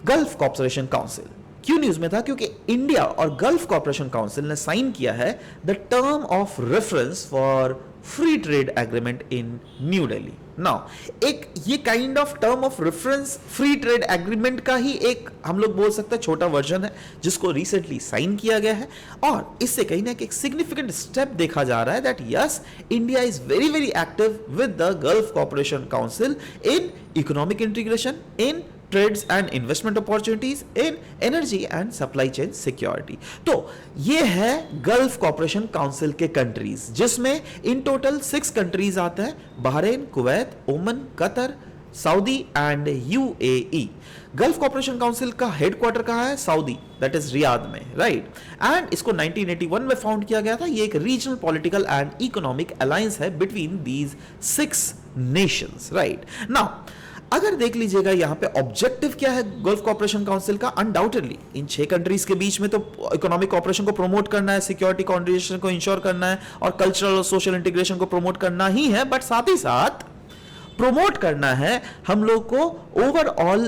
Gulf corporation council क्यों news में था? क्योंकि इंडिया और गल्फ कॉर्पोरेशन काउंसिल ने साइन किया है the term of reference for free trade agreement in new Delhi. Now एक ये kind of term of reference free trade agreement का ही एक हम लोग बोल सकते हैं छोटा वर्जन है, जिसको रिसेंटली साइन किया गया है। और इससे कहीं ना कहीं एक सिग्निफिकेंट स्टेप देखा जा रहा है that yes, India is very very active with the Gulf corporation Council in economic integration, in trades and investment opportunities, in energy and supply chain security. तो ये है गल्फ कॉर्पोरेशन काउंसिल के countries, जिसमें in total 6 countries आते हैं: Bahrain, Kuwait, Oman, Qatar, Saudi and UAE. Gulf corporation council का headquarter कहां है? सऊदी, दैट इज रियाद में, राइट। एंड इसको 1981 में फाउंड किया गया था। ये एक regional political and economic alliance है between these 6 nations, right. Now अगर देख लीजिएगा यहां पे ऑब्जेक्टिव क्या है गल्फ कॉर्पोरेशन काउंसिल का, अनडाउटेडली इन 6 कंट्रीज के बीच में तो इकोनॉमिक कॉर्पोरेशन को प्रमोट करना है, सिक्योरिटी कोऑर्डिनेशन को इंश्योर करना है और कल्चरल और सोशल इंटीग्रेशन को प्रमोट करना ही है, बट साथ ही साथ प्रमोट करना है हम लोग को ओवरऑल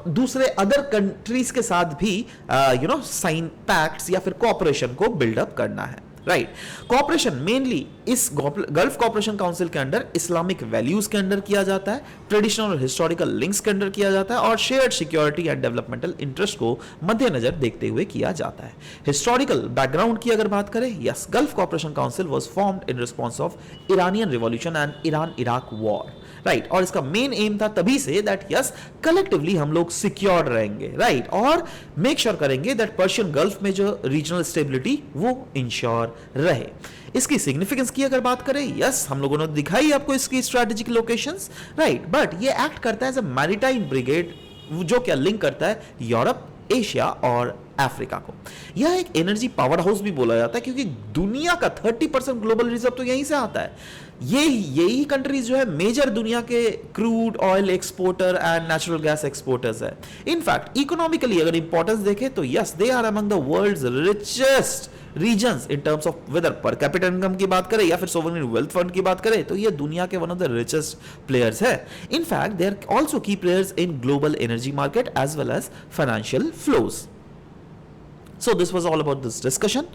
दूसरे अदर कंट्रीज के साथ भी साइन पैक्ट्स या फिर कॉर्पोरेशन को बिल्डअप करना है, राइट। कॉर्पोरेशन मेनली इस गल्फ कॉर्पोरेशन काउंसिल के अंडर इस्लामिक वैल्यूज के अंडर किया जाता है, ट्रेडिशनल और हिस्टोरिकल लिंक्स के अंडर किया जाता है और shared security and developmental interest को मद्देनजर देखते हुए किया जाता है। हिस्टोरिकल बैकग्राउंड की अगर बात करें, yes, gulf corporation council was formed in response of Iranian revolution and Iran Iraq war, right. और इसका मेन एम था तभी से दैट यस, कलेक्टिवली हम लोग सिक्योर रहेंगे, राइट, और मेक श्योर करेंगे दैट पर्शियन गल्फ में जो रीजनल स्टेबिलिटी वो इंश्योर रहे। इसकी सिग्निफिकेंस की अगर बात करें, यस, हम लोगों ने दिखाई आपको इसकी स्ट्रेटेजिक लोकेशंस, राइट, बट ये एक्ट करता है एज अ मैरीटाइम ब्रिगेड, जो क्या लिंक करता है यूरोप, एशिया और अफ्रीका को। यह एक एनर्जी पावर हाउस भी बोला जाता है क्योंकि दुनिया का 30% ग्लोबल रिजर्व तो यहीं से आता है। यही कंट्रीज जो है मेजर दुनिया के crude oil exporter and natural gas exporters है। इनफैक्ट इकोनॉमिकली अगर इंपॉर्टेंस देखें तो yes, they are among the world's richest regions in terms of whether per capital income की बात करें या फिर सोवरेन वेल्थ फंड की बात करें, तो ये दुनिया के one of the richest players है। In fact they are also key players in global energy market as well as financial flows. So this was all about this discussion.